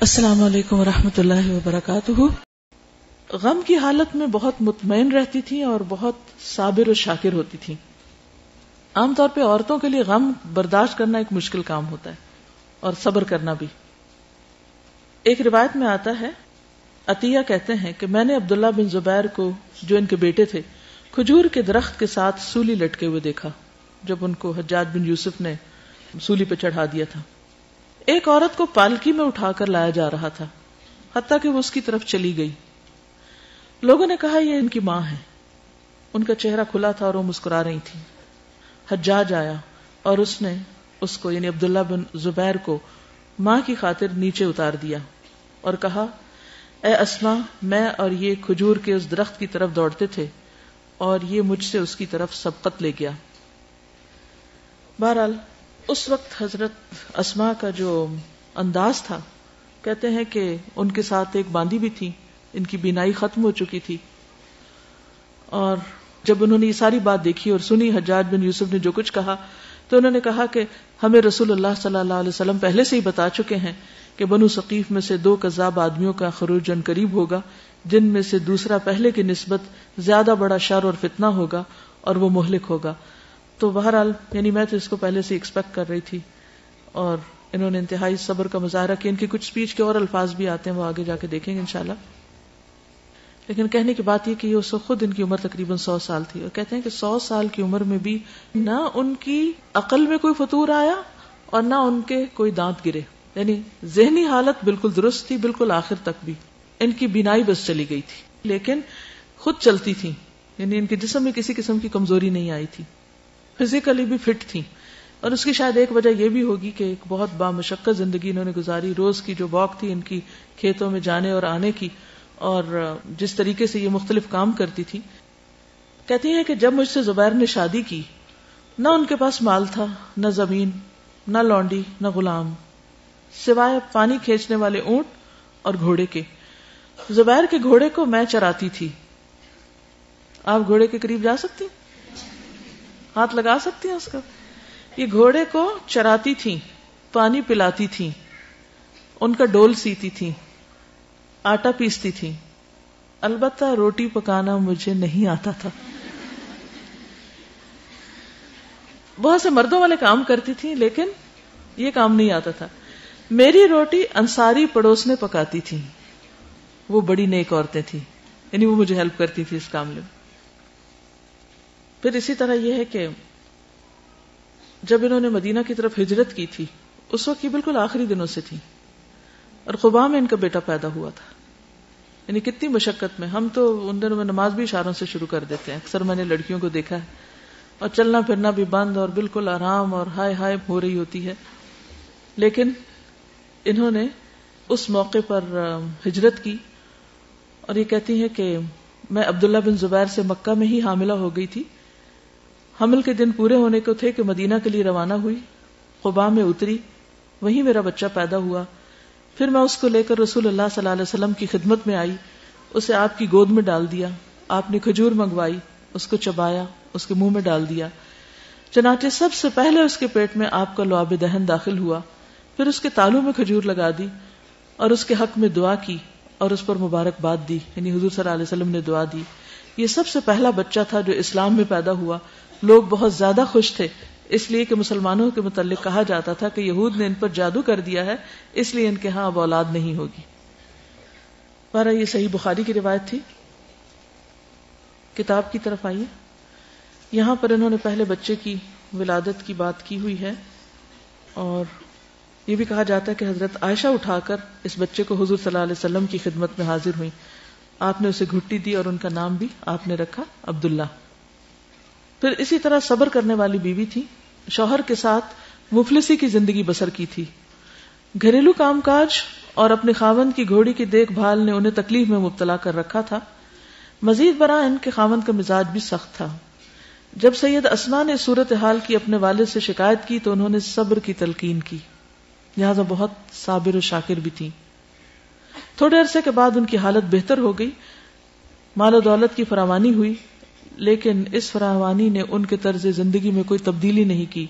السلام علیکم ورحمۃ اللہ وبرکاتہ۔ غم کی حالت میں بہت مطمئن رہتی تھی اور بہت صابر و شاکر ہوتی تھی۔ عام طور پہ عورتوں کے لیے غم برداشت کرنا ایک مشکل کام ہوتا ہے اور صبر کرنا بھی۔ ایک روایت میں آتا ہے، عطیہ کہتے ہیں کہ میں نے عبداللہ بن زبیر کو، جو ان کے بیٹے تھے، کھجور کے درخت کے ساتھ سولی لٹکے ہوئے دیکھا جب ان کو حجاج بن یوسف نے سولی پہ چڑھا دیا تھا۔ ایک عورت کو پالکی میں اٹھا کر لایا جا رہا تھا، حتیٰ کہ وہ اس کی طرف چلی گئی۔ لوگوں نے کہا یہ ان کی ماں ہے۔ ان کا چہرہ کھلا تھا اور وہ مسکرا رہی تھی۔ حجاج آیا اور اس نے اس کو یعنی عبداللہ بن زبیر کو ماں کی خاطر نیچے اتار دیا اور کہا، اے اسماء، میں اور یہ کھجور کے اس درخت کی طرف دوڑتے تھے اور یہ مجھ سے اس کی طرف سبقت لے گیا۔ بہرحال اس وقت حضرت اسماء کا جو انداز تھا، کہتے ہیں کہ ان کے ساتھ ایک باندی بھی تھی، ان کی بینائی ختم ہو چکی تھی، اور جب انہوں نے یہ ساری بات دیکھی اور سنی حجاج بن یوسف نے جو کچھ کہا، تو انہوں نے کہا کہ ہمیں رسول اللہ صلی اللہ علیہ وسلم پہلے سے ہی بتا چکے ہیں کہ بنو ثقیف میں سے 2 کذاب آدمیوں کا خروج ان قریب ہوگا، جن میں سے دوسرا پہلے کی نسبت زیادہ بڑا شر اور فتنہ ہوگا اور وہ مہلک ہوگا۔ تو بہرحال یعنی میں تو اس کو پہلے سے ایکسپیکٹ کر رہی تھی، اور انہوں نے انتہائی صبر کا مظاہرہ کیا۔ ان کی کچھ سپیچ کے اور الفاظ بھی آتے ہیں، وہ آگے جا کے دیکھیں گے انشاءاللہ۔ لیکن کہنے کی بات یہ کہ یہ اس وقت خود ان کی عمر تقریباً 100 سال تھی، اور کہتے ہیں کہ 100 سال کی عمر میں بھی نہ ان کی عقل میں کوئی فطور آیا اور نہ ان کے کوئی دانت گرے، یعنی ذہنی حالت بالکل درست تھی، بالکل آخر تک بھی۔ ان کی بینائی بس چلی گئی تھی لیکن خود چلتی تھی، یعنی ان کے جسم میں کسی قسم کی کمزوری نہیں آئی تھی، فزیکلی بھی فٹ تھی۔ اور اس کی شاید ایک وجہ یہ بھی ہوگی کہ ایک بہت بامشقت زندگی انہوں نے گزاری۔ روز کی جو واک تھی ان کی کھیتوں میں جانے اور آنے کی، اور جس طریقے سے یہ مختلف کام کرتی تھی۔ کہتی ہیں کہ جب مجھ سے زبیر نے شادی کی، نہ ان کے پاس مال تھا، نہ زمین، نہ لونڈی، نہ غلام، سوائے پانی کھینچنے والے اونٹ اور گھوڑے کے۔ زبیر کے گھوڑے کو میں چراتی تھی۔ آپ گھوڑے کے قریب جا سکتی؟ ہاتھ لگا سکتی ہیں اس کا؟ یہ گھوڑے کو چراتی تھی، پانی پلاتی تھی، ان کا ڈول سیتی تھی، آٹا پیستی تھی۔ البتہ روٹی پکانا مجھے نہیں آتا تھا۔ بہت سے مردوں والے کام کرتی تھی لیکن یہ کام نہیں آتا تھا۔ میری روٹی انصاری پڑوس نے پکاتی تھی، وہ بڑی نیک عورتیں تھی، یعنی وہ مجھے ہیلپ کرتی تھی اس کام میں۔ پھر اسی طرح یہ ہے کہ جب انہوں نے مدینہ کی طرف ہجرت کی تھی، اس وقت یہ بالکل آخری دنوں سے تھی، اور قباء میں ان کا بیٹا پیدا ہوا تھا۔ یعنی کتنی مشقت میں۔ ہم تو ان دنوں میں نماز بھی اشاروں سے شروع کر دیتے ہیں، اکثر میں نے لڑکیوں کو دیکھا ہے، اور چلنا پھرنا بھی بند اور بالکل آرام اور ہائے ہائے ہو رہی ہوتی ہے۔ لیکن انہوں نے اس موقع پر ہجرت کی، اور یہ کہتی ہے کہ میں عبداللہ بن زبیر سے مکہ میں ہی حاملہ ہو گئی تھی۔ حمل کے دن پورے ہونے کو تھے کہ مدینہ کے لیے روانہ ہوئی، قباء میں اتری، وہیں میرا بچہ پیدا ہوا۔ پھر میں اس کو لے کر رسول اللہ صلی اللہ علیہ وسلم کی خدمت میں آئی، اسے آپ کی گود میں ڈال دیا، آپ نے کھجور منگوائی، اس کو چبایا، اس کے منہ میں ڈال دیا۔ چنانچہ سب سے پہلے اس کے پیٹ میں آپ کا لعاب دہن داخل ہوا، پھر اس کے تالوں میں کھجور لگا دی اور اس کے حق میں دعا کی اور اس پر مبارکباد دی، یعنی حضور صلی اللہ علیہ وسلم نے دعا دی۔ یہ سب سے پہلا بچہ تھا جو اسلام میں پیدا ہوا۔ لوگ بہت زیادہ خوش تھے، اس لیے کہ مسلمانوں کے متعلق کہا جاتا تھا کہ یہود نے ان پر جادو کر دیا ہے، اس لیے ان کے ہاں اب اولاد نہیں ہوگی۔ بارہ یہ صحیح بخاری کی روایت تھی۔ کتاب کی طرف آئیے۔ یہاں پر انہوں نے پہلے بچے کی ولادت کی بات کی ہوئی ہے، اور یہ بھی کہا جاتا ہے کہ حضرت عائشہ اٹھا کر اس بچے کو حضور صلی اللہ علیہ وسلم کی خدمت میں حاضر ہوئی۔ آپ نے اسے گھٹی دی اور ان کا نام بھی آپ نے رکھا عبداللہ۔ پھر اسی طرح صبر کرنے والی بیوی تھی، شوہر کے ساتھ مفلسی کی زندگی بسر کی تھی۔ گھریلو کام کاج اور اپنے خاوند کی گھوڑی کی دیکھ بھال نے انہیں تکلیف میں مبتلا کر رکھا تھا۔ مزید برآں ان کے خاوند کا مزاج بھی سخت تھا۔ جب سید اسماء نے صورتحال کی اپنے والد سے شکایت کی تو انہوں نے صبر کی تلقین کی، لہذا بہت صابر و شاکر بھی تھی۔ تھوڑے عرصے کے بعد ان کی حالت بہتر ہو گئی، مال و دولت کی فراوانی ہوئی، لیکن اس فراوانی نے ان کے طرز زندگی میں کوئی تبدیلی نہیں کی۔